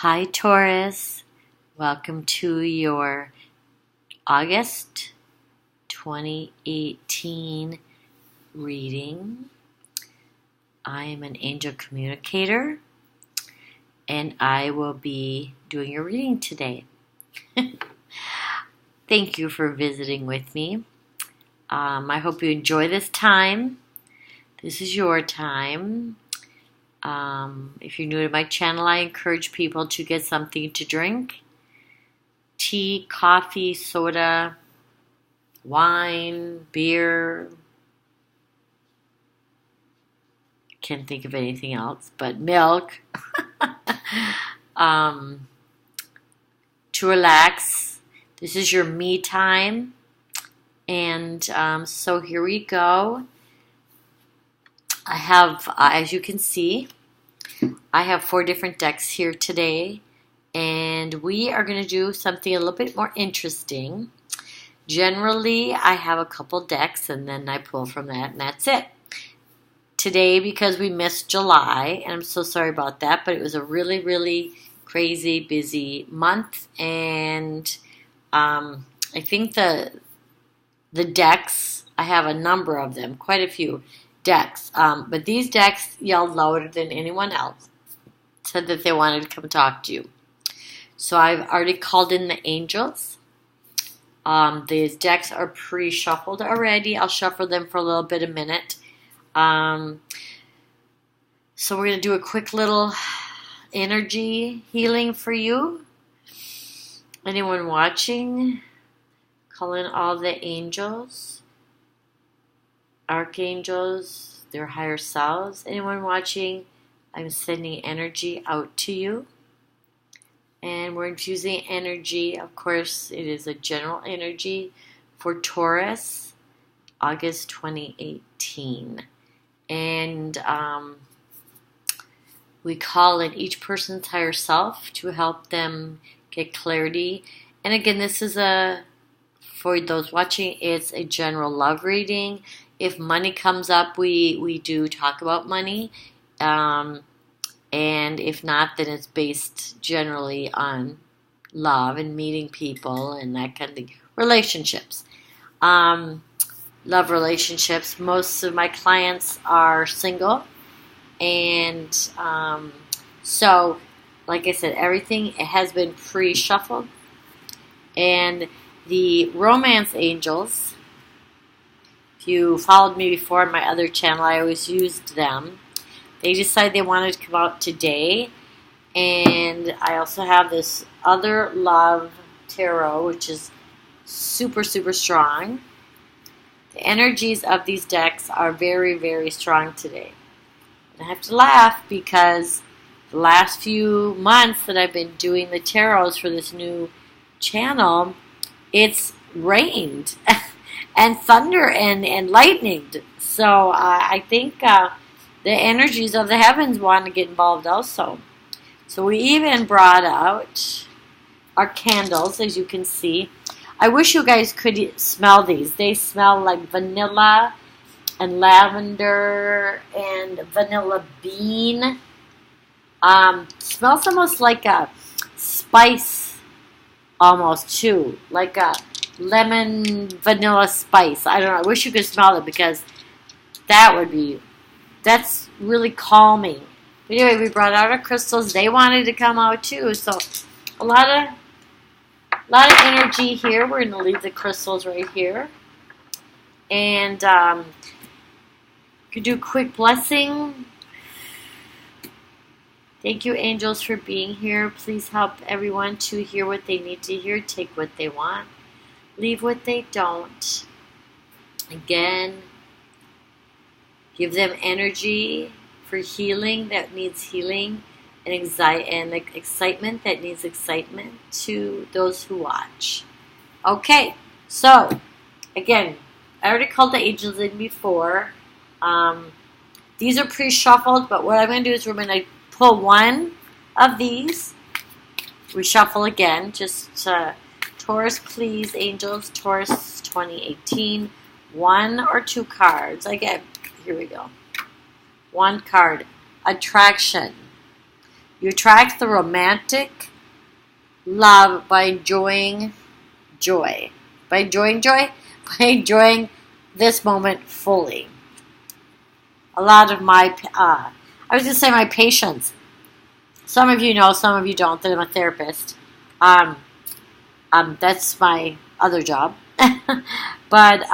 Hi, Taurus. Welcome to your August 2018 reading. I am an angel communicator, and I will be doing your reading today. Thank you for visiting with me. I hope you enjoy this time. This is your time. If you're new to my channel, I encourage people to get something to drink. Tea, coffee, soda, wine, beer. Can't think of anything else, but milk. To relax. This is your me time. And so here we go. I have, as you can see, I have 4 different decks here today, and we are going to do something a little bit more interesting. Generally, I have a couple decks, and then I pull from that, and that's it. Today, because we missed July, and I'm so sorry about that, but it was a really, really crazy, busy month, and I think the decks, I have a number of them, quite a few decks, but these decks yelled louder than anyone else, said that they wanted to come talk to you. So I've already called in the angels. These decks are pre-shuffled already. I'll shuffle them for a little bit, a minute. So we're going to do a quick little energy healing for you. Anyone watching, call in all the angels, archangels, their higher selves. Anyone watching, I'm sending energy out to you. And we're infusing energy. Of course, it is a general energy for Taurus, August 2018. And we call in each person's higher self to help them get clarity. And again, this is for those watching, it's a general love reading. If money comes up, we do talk about money. And if not, then it's based generally on love and meeting people and that kind of thing. Relationships. Love relationships. Most of my clients are single. And so, like I said, everything has been pre-shuffled. And the romance angels, if you followed me before on my other channel, I always used them. They decided they wanted to come out today. And I also have this other love tarot, which is super, super strong. The energies of these decks are very, very strong today. And I have to laugh because the last few months that I've been doing the tarots for this new channel, it's rained and thunder and lightning. So I think the energies of the heavens want to get involved also. So we even brought out our candles, as you can see. I wish you guys could smell these. They smell like vanilla and lavender and vanilla bean. Smells almost like a spice, almost too, like a lemon vanilla spice. I don't know. I wish you could smell it because that's really calming. But anyway, we brought out our crystals. They wanted to come out too. So a lot of energy here. We're going to leave the crystals right here. And you could do a quick blessing. Thank you, angels, for being here. Please help everyone to hear what they need to hear, take what they want, leave what they don't. Again, give them energy for healing that needs healing, and excitement that needs excitement to those who watch. Okay, so again, I already called the angels in before. These are pre-shuffled, but what I'm going to do is we're going to pull one of these. We shuffle again. Just Taurus, please, angels. Taurus 2018. 1 or 2 cards. Again, here we go. 1 card. Attraction. You attract the romantic love by enjoying joy. By enjoying joy? By enjoying this moment fully. A lot of my, I was going to say my patients. Some of you know, some of you don't, that I'm a therapist. That's my other job. But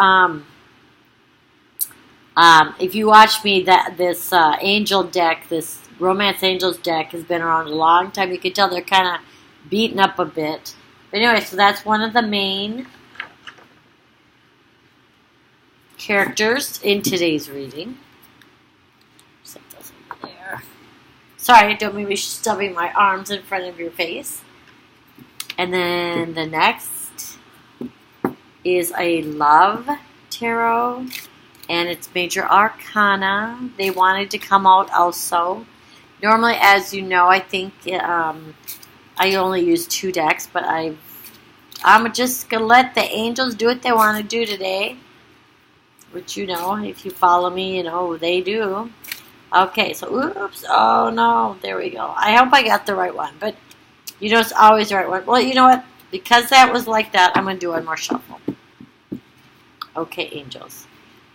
if you watch me, this angel deck, this Romance Angels deck has been around a long time. You can tell they're kind of beaten up a bit. But anyway, so that's one of the main characters in today's reading. Set those over there. Sorry, don't mean me stubbing my arms in front of your face. And then the next is a love tarot, and it's major arcana. They wanted to come out also. Normally, as you know, I think I only use 2 decks, but I'm just going to let the angels do what they want to do today. Which, you know, if you follow me, you know, they do. Okay, so, oops, oh no, there we go. I hope I got the right one, but you know it's always the right one. Well, you know what? Because that was like that, I'm going to do one more shuffle. Okay, angels.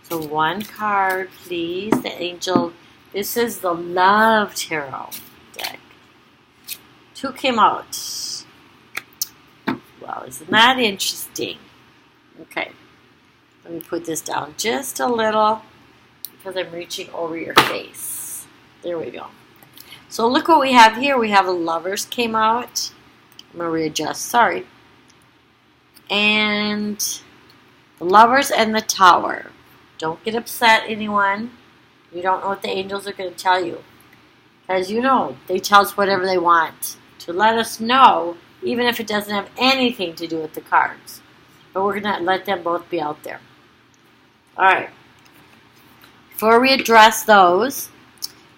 So 1 card, please. The angel, this is the Love Tarot deck. 2 came out. Well, isn't that interesting? Okay. Let me put this down just a little because I'm reaching over your face. There we go. So look what we have here. We have the Lovers came out. I'm going to readjust. Sorry. And the Lovers and the Tower. Don't get upset, anyone. You don't know what the angels are going to tell you. Because you know, they tell us whatever they want to let us know, even if it doesn't have anything to do with the cards. But we're going to let them both be out there. Alright. Before we address those,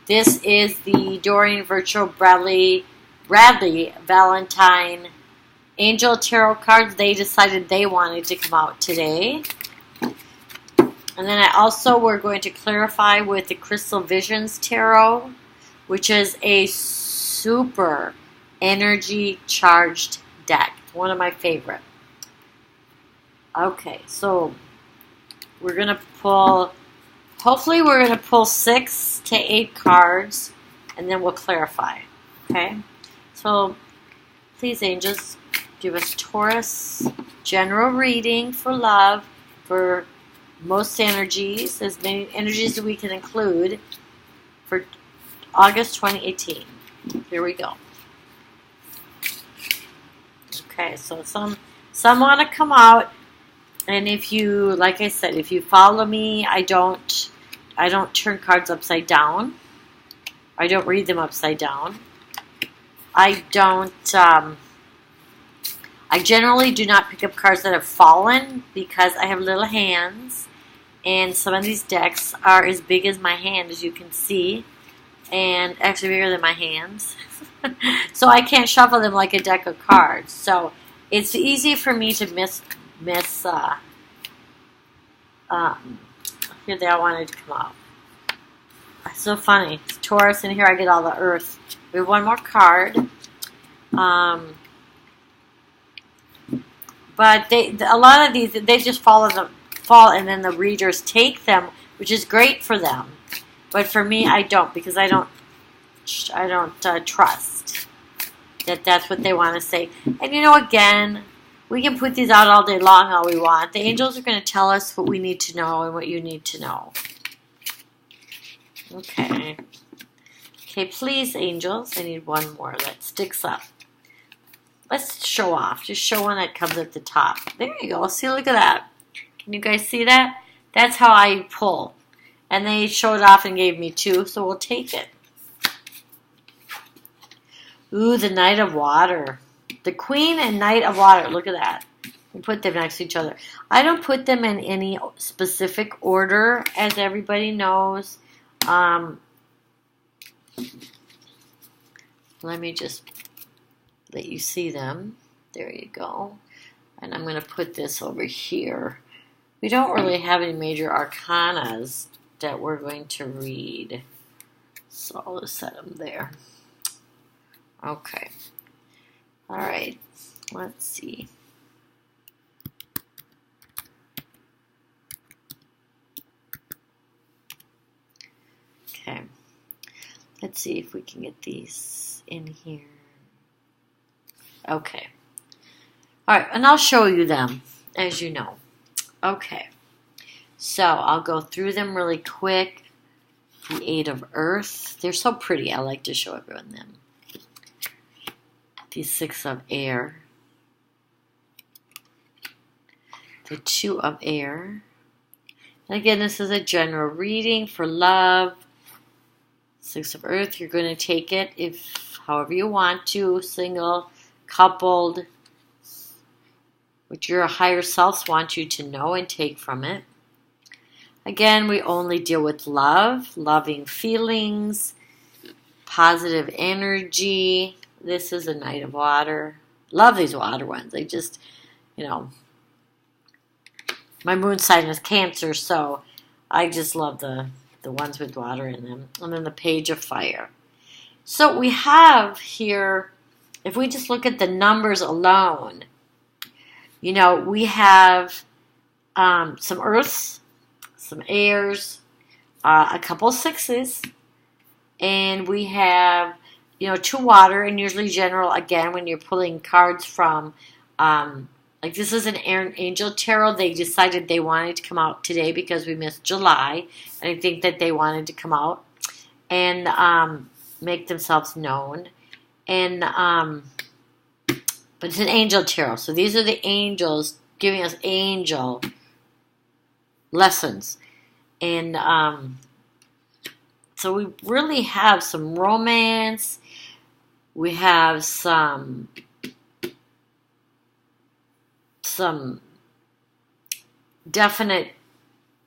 this is the Doreen Virtual Bradley Valentine Angel Tarot cards. They decided they wanted to come out today. And then we're going to clarify with the Crystal Visions Tarot, which is a super energy charged deck. One of my favorite. Okay, so we're going to pull, hopefully we're going to pull 6 to 8 cards, and then we'll clarify. Okay, so please, angels, give us Taurus general reading for love, for most energies, as many energies as we can include, for August 2018. Here we go. Okay, so some want to come out, and if you, like I said, if you follow me, I don't turn cards upside down. I don't read them upside down. I generally do not pick up cards that have fallen because I have little hands, and some of these decks are as big as my hand, as you can see, and actually bigger than my hands. So I can't shuffle them like a deck of cards. So it's easy for me to miss. Here they all wanted to come out. It's so funny. It's Taurus, and here I get all the Earth. We have one more card. But a lot of these, they just fall, and then the readers take them, which is great for them. But for me, I don't, because I don't trust that that's what they want to say. And you know, again, we can put these out all day long, all we want. The angels are going to tell us what we need to know and what you need to know. Okay. Okay, please, angels. I need one more that sticks up. Let's show off. Just show one that comes at the top. There you go. See, look at that. Can you guys see that? That's how I pull. And they showed off and gave me 2, so we'll take it. Ooh, the Knight of Water. The Queen and Knight of Water. Look at that. We put them next to each other. I don't put them in any specific order, as everybody knows. Let me just let you see them. There you go. And I'm going to put this over here. We don't really have any major arcanas that we're going to read. So I'll just set them there. Okay. All right. Let's see. Okay. Let's see if we can get these in here. Okay. All right, and I'll show you them, as you know. Okay. So I'll go through them really quick. The Eight of Earth. They're so pretty. I like to show everyone them. The Six of Air. The Two of Air. And again, this is a general reading for love. Six of Earth, you're going to take it if however you want to, single, coupled, what your higher selves want you to know and take from it. Again, we only deal with love, loving feelings, positive energy. This is a Knight of Water. Love these water ones. They just, my moon sign is Cancer, so I just love the ones with water in them. And then the Page of Fire. So we have here, if we just look at the numbers alone, we have some earths, some airs, a couple sixes, and we have, two water, and usually general, again, when you're pulling cards from, like this is an angel tarot. They decided they wanted to come out today because we missed July, and I think that they wanted to come out and make themselves known. And but it's an angel tarot, so these are the angels giving us angel lessons, and so we really have some romance. We have some definite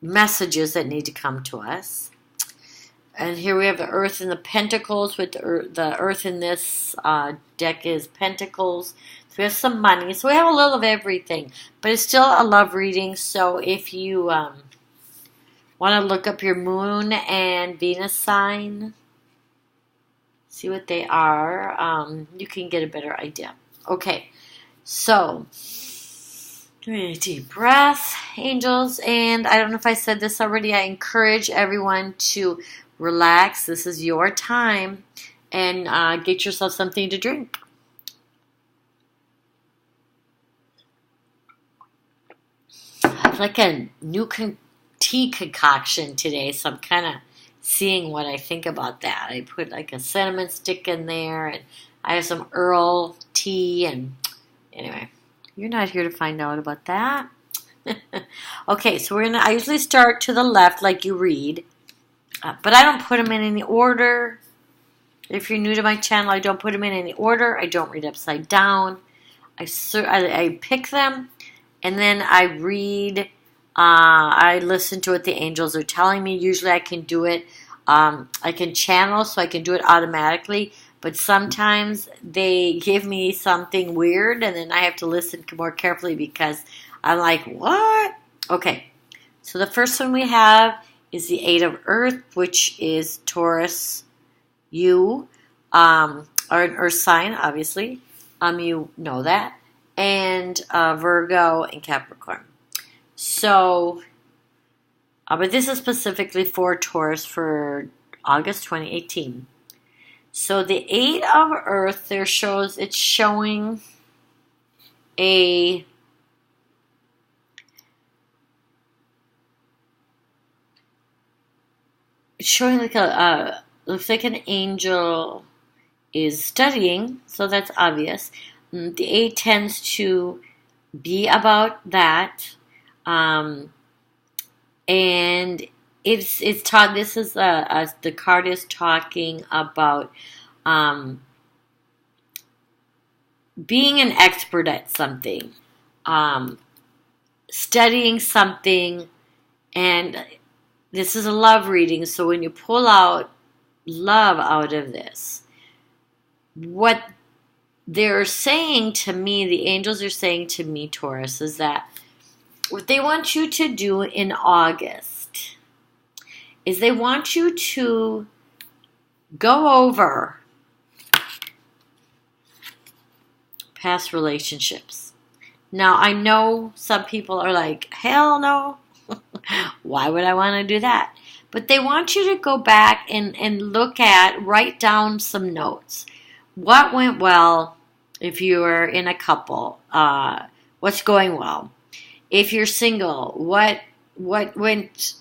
messages that need to come to us. And here we have the Earth and the Pentacles, with the Earth in this deck is Pentacles. So we have some money. So we have a little of everything. But it's still a love reading. So if you want to look up your Moon and Venus sign, see what they are, you can get a better idea. Okay, so a deep breath, angels, and I don't know if I said this already, I encourage everyone to relax. This is your time, and get yourself something to drink. I have like a new tea concoction today, so I'm kind of seeing what I think about that. I put like a cinnamon stick in there, and I have some Earl tea, and anyway. You're not here to find out about that. Okay, so I usually start to the left like you read, but I don't put them in any order. If you're new to my channel, I don't put them in any order. I don't read upside down. I pick them, and then I read. I listen to what the angels are telling me. Usually I can do it. I can channel, so I can do it automatically. But sometimes they give me something weird, and then I have to listen more carefully because I'm like, what? Okay, so the first one we have is the Eight of Earth, which is Taurus Aiug, or an Earth sign, obviously. You know that. And Virgo and Capricorn. So, but this is specifically for Taurus for August 2018. So the Eight of Earth, it's showing like looks like an angel is studying, so that's obvious. The Eight tends to be about that, and it's taught. This is the card is talking about being an expert at something, studying something, and this is a love reading. So when you pull out love out of this, what they're saying to me, the angels are saying to me, Taurus, is that what they want you to do in August is they want you to go over past relationships. Now, I know some people are like, hell no. Why would I want to do that? But they want you to go back and write down some notes. What went well if you were in a couple? What's going well? If you're single, what went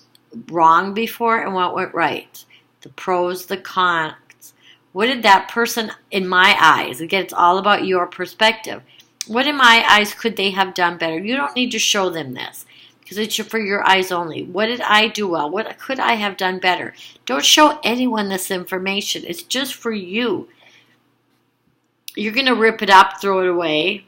wrong before and what went right? The pros, the cons. What did that person, in my eyes, again, it's all about your perspective. What in my eyes could they have done better? You don't need to show them this because it's for your eyes only. What did I do well? What could I have done better? Don't show anyone this information. It's just for you. You're going to rip it up, throw it away,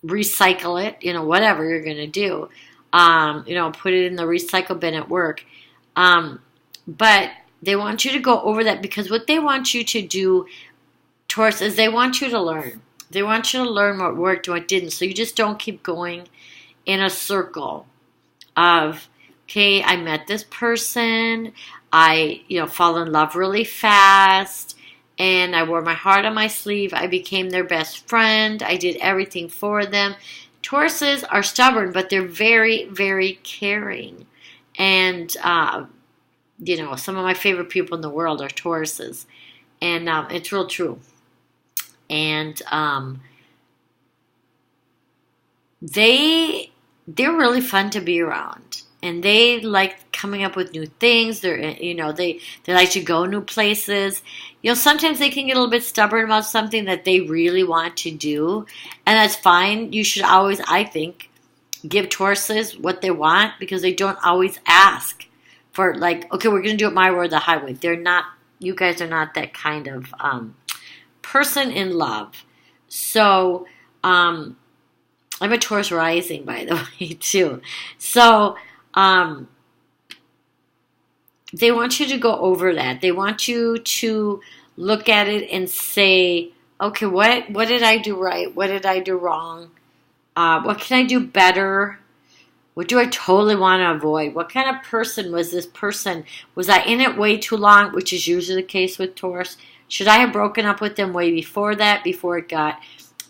recycle it, whatever you're going to do. Put it in the recycle bin at work. But they want you to go over that because what they want you to do, Taurus, is they want you to learn. They want you to learn what worked and what didn't. So you just don't keep going in a circle of, okay, I met this person. I, fall in love really fast. And I wore my heart on my sleeve. I became their best friend. I did everything for them. Tauruses are stubborn, but they're very, very caring. And, some of my favorite people in the world are Tauruses. And it's real true. And they're really fun to be around. And they like coming up with new things. They like to go new places. Sometimes they can get a little bit stubborn about something that they really want to do. And that's fine. You should always, I think, give Tauruses what they want because they don't always ask for okay, we're going to do it my way or the highway. You guys are not that kind of person in love. So, I'm a Taurus rising, by the way, too. So, they want you to go over that. They want you to look at it and say, okay, what did I do right? What did I do wrong? What can I do better? What do I totally want to avoid? What kind of person was this person? Was I in it way too long, which is usually the case with Taurus? Should I have broken up with them way before that, before it got,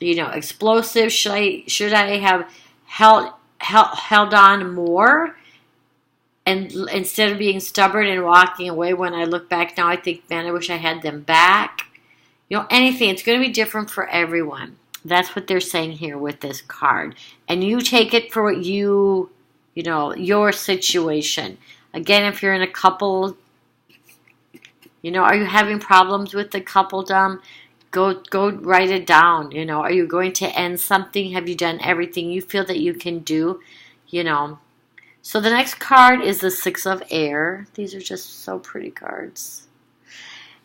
explosive? Should I have held on more? And instead of being stubborn and walking away, when I look back now, I think, man, I wish I had them back. Anything. It's going to be different for everyone. That's what they're saying here with this card. And you take it for what your situation. Again, if you're in a couple, are you having problems with the coupledom? Go write it down. Are you going to end something? Have you done everything you feel that you can do? So the next card is the Six of Air. These are just so pretty cards.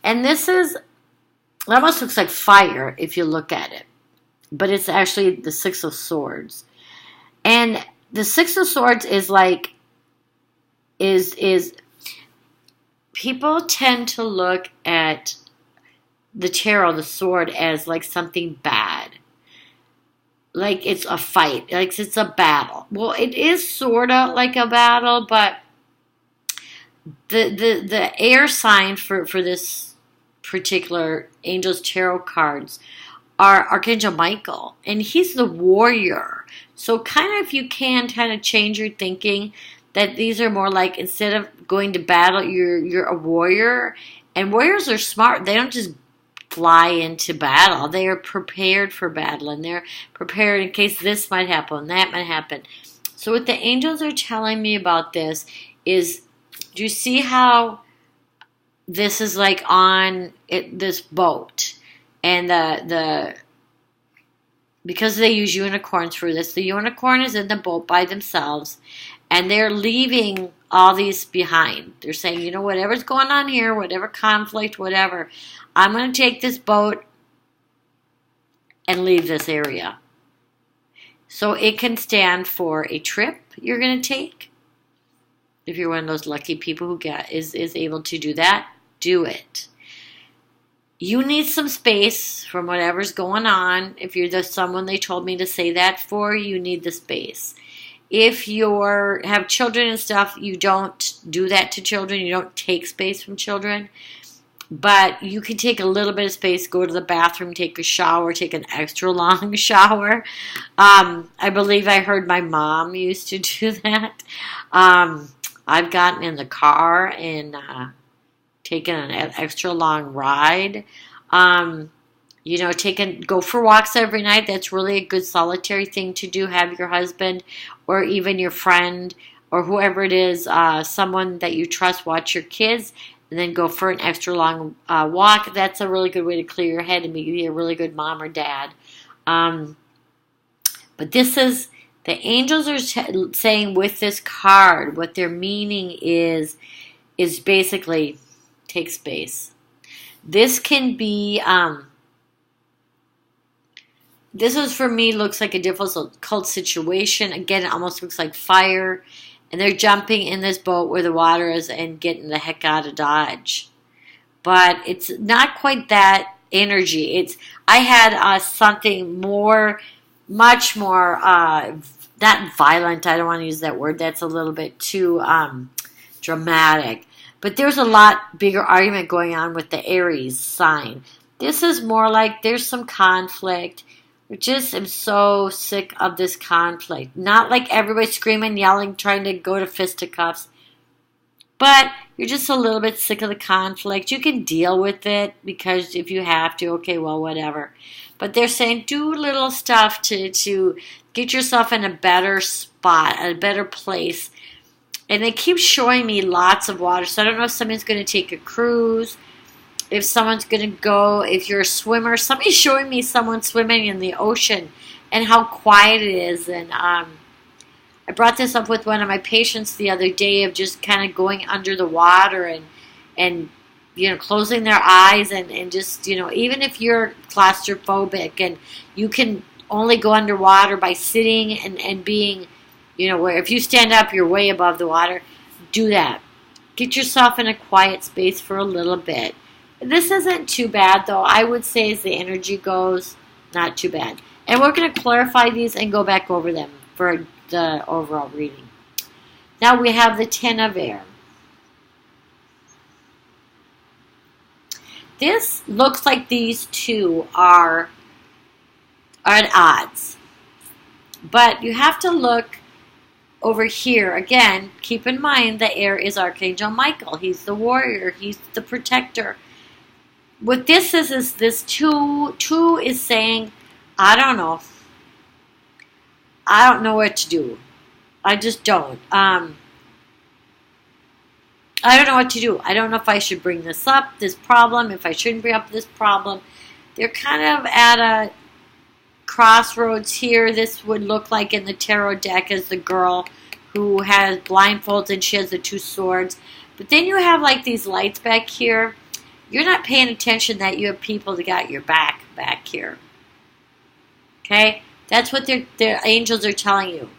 And it almost looks like fire if you look at it. But it's actually the Six of Swords. And the Six of Swords is people tend to look at the tarot, the sword, as like something bad. Like it's a fight, like it's a battle. Well, it is sort of like a battle, but the air sign for this particular Angel's Tarot cards are Archangel Michael, and he's the warrior. So kind of, if you can kind of change your thinking, that these are more like, instead of going to battle, you're a warrior, and warriors are smart. They don't just fly into battle. They are prepared for battle, and they're prepared in case this might happen, that might happen. So what the angels are telling me about this is, do you see how this is like on this boat? And because they use unicorns for this, the unicorn is in the boat by themselves, and they're leaving all these behind. They're saying, whatever's going on here, whatever conflict, whatever, I'm going to take this boat and leave this area. So it can stand for a trip you're going to take. If you're one of those lucky people who is able to do that, do it. You need some space from whatever's going on. If you're someone they told me to say that for, you need the space. If you have children and stuff, you don't do that to children. You don't take space from children. But you can take a little bit of space, go to the bathroom, take a shower, take an extra long shower. I believe I heard my mom used to do that. I've gotten in the car and taken an extra long ride. Go for walks every night. That's really a good solitary thing to do. Have your husband or even your friend or whoever it is, someone that you trust, watch your kids, and then go for an extra long walk. That's a really good way to clear your head and be a really good mom or dad. But this is, the angels are saying with this card, what their meaning is basically take space. This can be, this is for me, looks like a difficult situation. Again, it almost looks like fire. And they're jumping in this boat where the water is and getting the heck out of Dodge. But it's not quite that energy. I had something much more, not violent. I don't want to use that word. That's a little bit too dramatic. But there's a lot bigger argument going on with the Aries sign. This is more like there's some conflict. I just am so sick of this conflict. Not like everybody screaming, yelling, trying to go to fisticuffs. But you're just a little bit sick of the conflict. You can deal with it because if you have to, okay, well, whatever. But they're saying do little stuff to get yourself in a better spot, a better place. And they keep showing me lots of water. So I don't know if someone's going to take a cruise. If someone's going to go, if you're a swimmer, somebody's showing me someone swimming in the ocean and how quiet it is. And I brought this up with one of my patients the other day of just kind of going under the water and closing their eyes and just, even if you're claustrophobic and you can only go underwater by sitting and being, where if you stand up, you're way above the water, do that. Get yourself in a quiet space for a little bit. This isn't too bad, though. I would say as the energy goes, not too bad. And we're going to clarify these and go back over them for the overall reading. Now we have the Ten of Air. This looks like these two are at odds. But you have to look over here. Again, keep in mind the air is Archangel Michael. He's the warrior. He's the protector. What this is this two is saying, I don't know. I don't know what to do. I just don't. I don't know what to do. I don't know if I should bring this problem, if I shouldn't bring up this problem. They're kind of at a crossroads here. This would look like in the tarot deck as the girl who has blindfolds and she has the two swords. But then you have like these lights back here. You're not paying attention that you have people that got your back here. Okay? That's what their angels are telling you.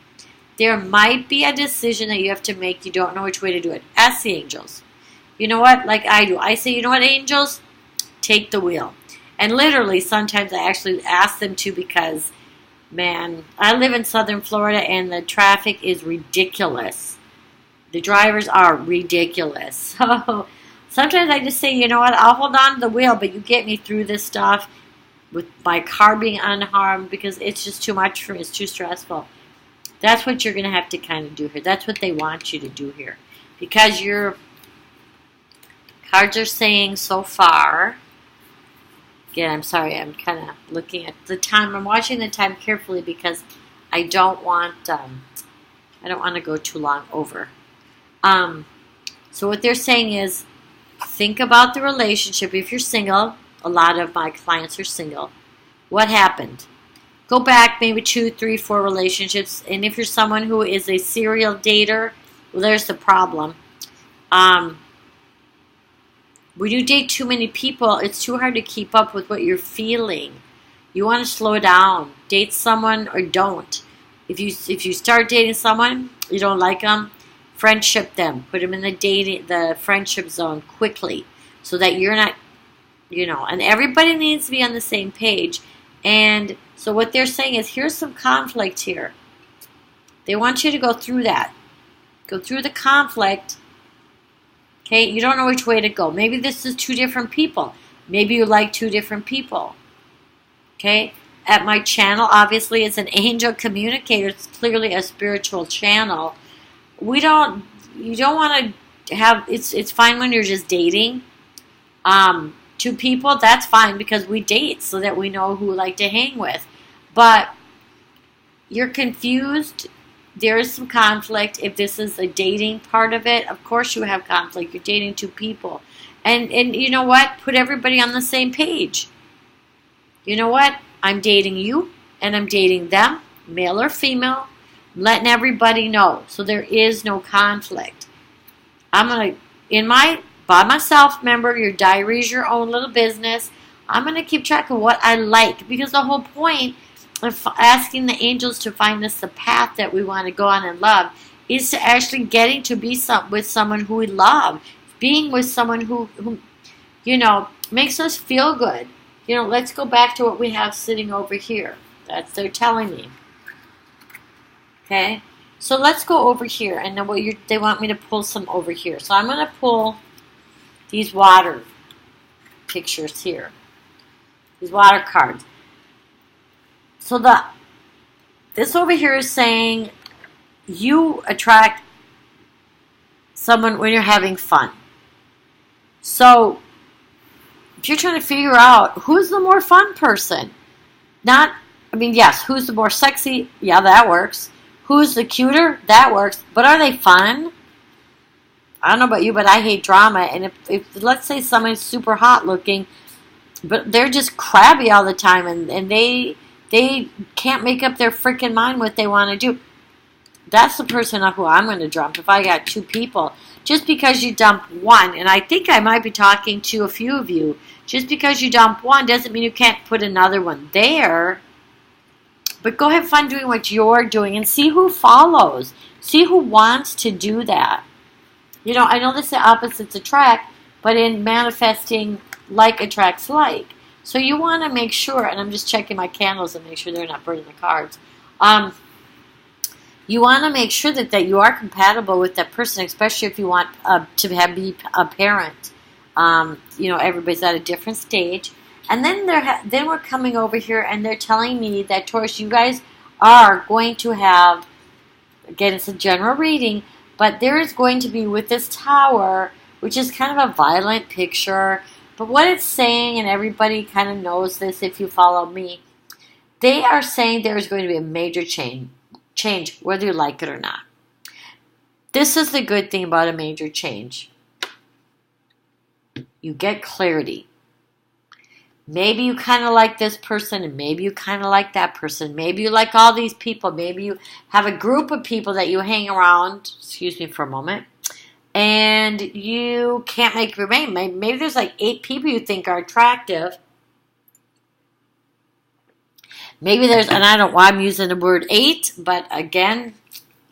There might be a decision that you have to make. You don't know which way to do it. Ask the angels. You know what? Like I do. I say, you know what, angels? Take the wheel. And literally, sometimes I actually ask them to because, man, I live in southern Florida and the traffic is ridiculous. The drivers are ridiculous. So sometimes I just say, you know what, I'll hold on to the wheel, but you get me through this stuff with my car being unharmed because it's just too much for me. It's too stressful. That's what you're going to have to kind of do here. That's what they want you to do here. Because your cards are saying so far. Again, I'm sorry, I'm kind of looking at the time. I'm watching the time carefully because I don't want to go too long over. So what they're saying is, think about the relationship. If you're single, a lot of my clients are single. What happened? Go back maybe 2, 3, 4 relationships. And if you're someone who is a serial dater, well, there's the problem. When you date too many people, it's too hard to keep up with what you're feeling. You want to slow down. Date someone or don't. If you start dating someone, you don't like them, friendship them. Put them in the friendship zone quickly so that you're not, and everybody needs to be on the same page. And so what they're saying is, here's some conflict here. They want you to go through that. Go through the conflict. Okay, you don't know which way to go. Maybe this is two different people. Maybe you like two different people. Okay, at my channel, obviously, it's an angel communicator. It's clearly a spiritual channel. You don't want to have, it's fine when you're just dating. Two people, that's fine because we date so that we know who we like to hang with. But you're confused. There is some conflict. If this is a dating part of it, of course you have conflict. You're dating two people. And you know what? Put everybody on the same page. You know what? I'm dating you and I'm dating them, male or female. I'm letting everybody know. So there is no conflict. I'm going to, by myself, remember, your diary is your own little business. I'm going to keep track of what I like because the whole point of asking the angels to find us the path that we want to go on in love is to actually getting to be with someone who we love, being with someone who makes us feel good. Let's go back to what we have sitting over here. That's they're telling me. Okay, so let's go over here, and then they want me to pull some over here. So I'm going to pull these water pictures here, these water cards. So this over here is saying you attract someone when you're having fun. So if you're trying to figure out who's the more fun person, yes, who's the more sexy? Yeah, that works. Who's the cuter? That works. But are they fun? I don't know about you, but I hate drama. And if let's say someone's super hot looking, but they're just crabby all the time and they can't make up their freaking mind what they want to do. That's the person who I'm going to dump if I got two people. Just because you dump one, and I think I might be talking to a few of you, just because you dump one doesn't mean you can't put another one there. But go have fun doing what you're doing and see who follows. See who wants to do that. I know this is opposites attract, but in manifesting, like attracts like. So you want to make sure, and I'm just checking my candles and make sure they're not burning the cards. You want to make sure that you are compatible with that person, especially if you want to be a parent. Everybody's at a different stage. And then we're coming over here, and they're telling me that, Taurus, you guys are going to have, again, it's a general reading, but there is going to be with this tower, which is kind of a violent picture. But what it's saying, and everybody kind of knows this if you follow me, they are saying there is going to be a major change, whether you like it or not. This is the good thing about a major change. You get clarity. Maybe you kind of like this person, and maybe you kind of like that person. Maybe you like all these people. Maybe you have a group of people that you hang around. Excuse me for a moment. And you can't make it remain. Maybe there's like 8 people you think are attractive. Maybe there's, and I don't know why I'm using the word 8, but again,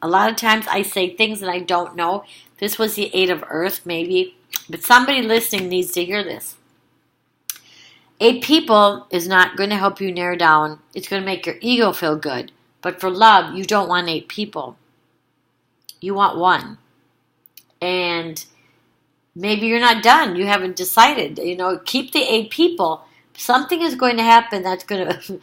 a lot of times I say things that I don't know. This was the 8 of Earth, maybe. But somebody listening needs to hear this. 8 people is not going to help you narrow down. It's going to make your ego feel good. But for love, you don't want 8 people. You want 1. And maybe you're not done. You haven't decided. Keep the 8 people. Something is going to happen that's going to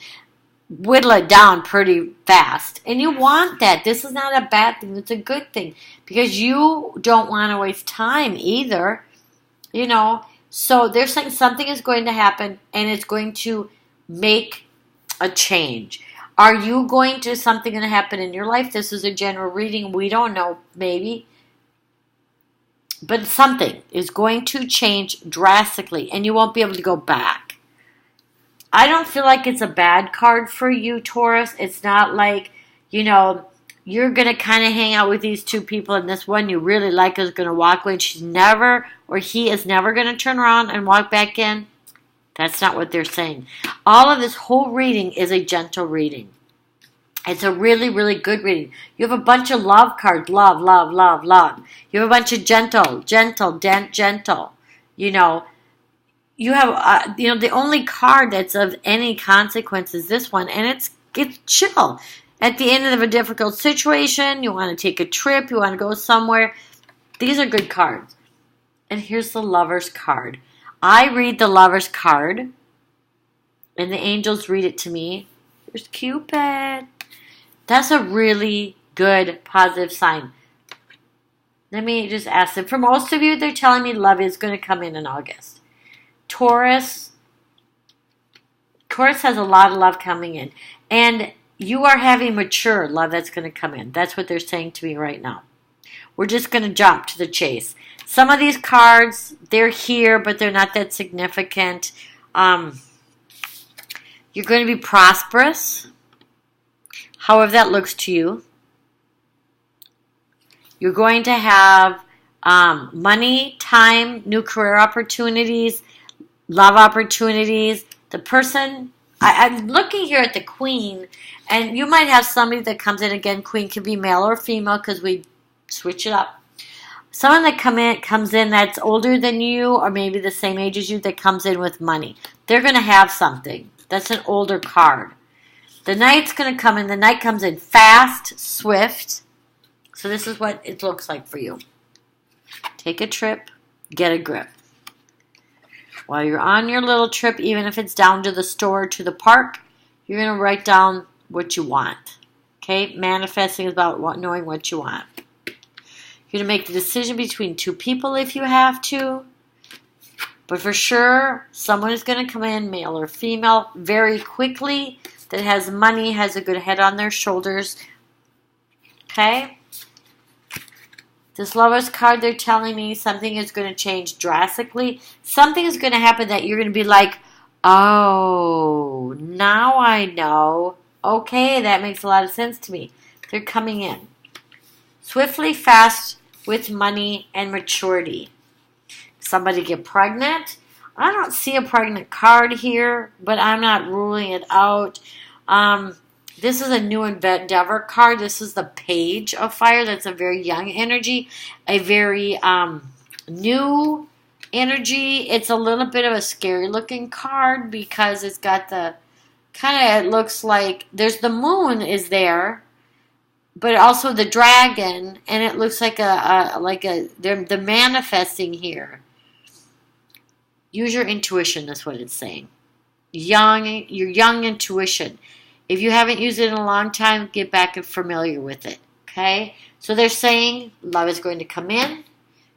whittle it down pretty fast. And you want that. This is not a bad thing. It's a good thing. Because you don't want to waste time either. So they're saying something is going to happen and it's going to make a change. Are you something going to happen in your life? This is a general reading. We don't know, maybe. But something is going to change drastically and you won't be able to go back. I don't feel like it's a bad card for you, Taurus. It's not like, you're going to kind of hang out with these 2 people and this one you really like is going to walk away and he is never going to turn around and walk back in. That's not what they're saying. All of this whole reading is a gentle reading. It's a really, really good reading. You have a bunch of love cards. Love, love, love, love. You have a bunch of gentle. You have, the only card that's of any consequence is this one. And it's chill. At the end of a difficult situation, you want to take a trip. You want to go somewhere. These are good cards. And here's the Lover's card. I read the Lover's card, and the angels read it to me. There's Cupid. That's a really good, positive sign. Let me just ask them. For most of you, they're telling me love is going to come in August. Taurus has a lot of love coming in. And you are having mature love that's going to come in. That's what they're saying to me right now. We're just going to jump to the chase. Some of these cards, they're here, but they're not that significant. You're going to be prosperous, however that looks to you. You're going to have money, time, new career opportunities, love opportunities. The person, I'm looking here at the Queen, and you might have somebody that comes in. Again, Queen can be male or female because we switch it up. Someone that comes in that's older than you or maybe the same age as you that comes in with money. They're going to have something. That's an older card. The Knight's going to come in. The Knight comes in fast, swift. So this is what it looks like for you. Take a trip. Get a grip. While you're on your little trip, even if it's down to the store, to the park, you're going to write down what you want. Okay? Manifesting is about knowing what you want. You're going to make the decision between two people if you have to. But for sure, someone is going to come in, male or female, very quickly, that has money, has a good head on their shoulders. Okay? This Lover's card, they're telling me something is going to change drastically. Something is going to happen that you're going to be like, oh, now I know. Okay, that makes a lot of sense to me. They're coming in. Swiftly, fast, with money and maturity. Somebody get pregnant. I don't see a pregnant card here, but I'm not ruling it out. This is a new endeavor card. This is the Page of Fire. That's a very young energy, a very new energy. It's a little bit of a scary looking card because it's got the kind of, it looks like there's the moon is there, but also the dragon, and it looks like they're manifesting here. Use your intuition. That's what it's saying. Your young intuition. If you haven't used it in a long time, get back and familiar with it. Okay? So they're saying love is going to come in.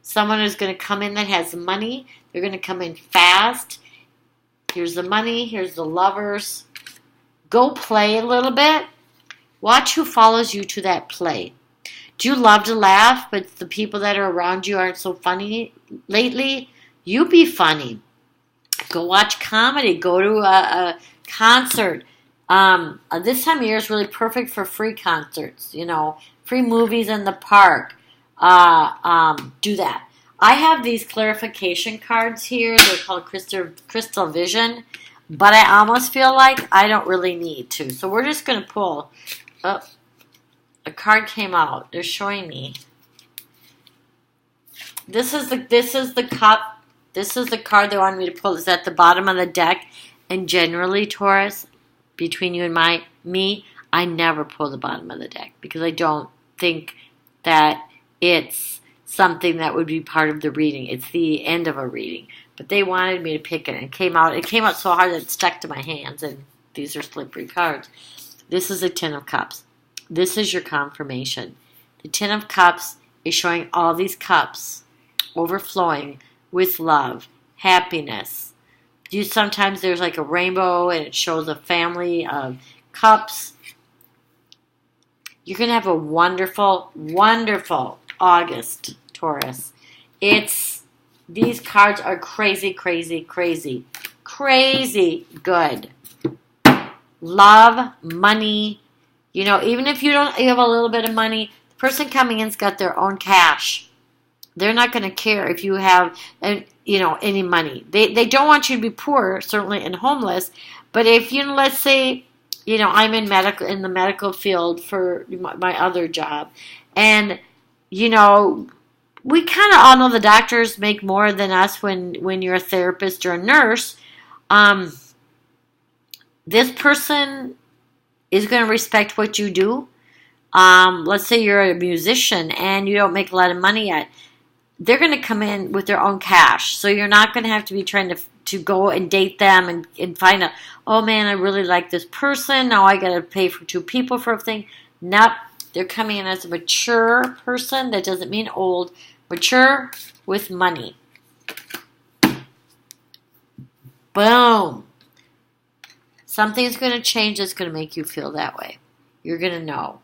Someone is going to come in that has money. They're going to come in fast. Here's the money. Here's the lovers. Go play a little bit. Watch who follows you to that play. Do you love to laugh, but the people that are around you aren't so funny lately? You be funny. Go watch comedy. Go to a concert. This time of year is really perfect for free concerts, free movies in the park. Do that. I have these clarification cards here. They're called Crystal Vision, but I almost feel like I don't really need to. So we're just going to pull. Oh, a card came out. They're showing me. This is the cup. This is the card they wanted me to pull. It's at the bottom of the deck. And generally, Taurus, between you and me, I never pull the bottom of the deck because I don't think that it's something that would be part of the reading. It's the end of a reading. But they wanted me to pick it, and it came out so hard that it stuck to my hands, and these are slippery cards. This is a Ten of Cups. This is your confirmation. The Ten of Cups is showing all these cups overflowing with love, happiness. Sometimes there's like a rainbow and it shows a family of cups. You're going to have a wonderful, wonderful August, Taurus. These cards are crazy, crazy, crazy, crazy good. Love, money. Even if you have a little bit of money, the person coming in's got their own cash. They're not going to care if you have, any money. They don't want you to be poor, certainly, and homeless. But if let's say, I'm in the medical field for my other job, and we kind of all know the doctors make more than us when you're a therapist or a nurse. This person is going to respect what you do. Let's say you're a musician and you don't make a lot of money yet. they're going to come in with their own cash. So you're not going to have to be trying to go and date them and find out, oh man, I really like this person. Now I got to pay for 2 people for everything. Nope. They're coming in as a mature person. That doesn't mean old. Mature with money. Boom. Something's going to change that's going to make you feel that way. You're going to know.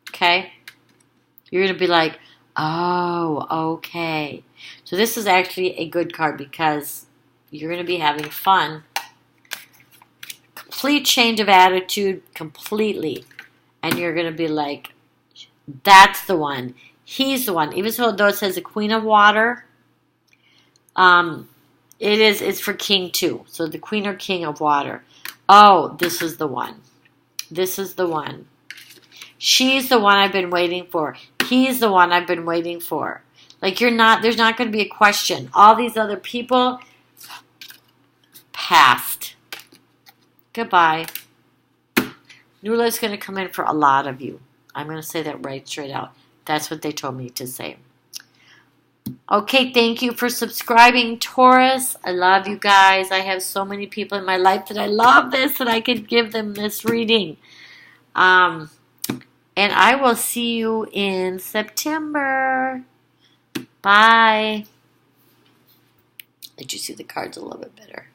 Okay? You're going to be like, oh, okay. So this is actually a good card because you're going to be having fun. Complete change of attitude, completely. And you're going to be like, that's the one. He's the one. Even though it says the Queen of Water, it's for King too. So the Queen or King of Water. Oh, this is the one. This is the one. She's the one I've been waiting for. He's the one I've been waiting for. Like there's not going to be a question. All these other people, past. Goodbye. New love's going to come in for a lot of you. I'm going to say that right straight out. That's what they told me to say. Okay, thank you for subscribing, Taurus. I love you guys. I have so many people in my life that I love this, that I could give them this reading. And I will see you in September. Bye. Did you see the cards a little bit better?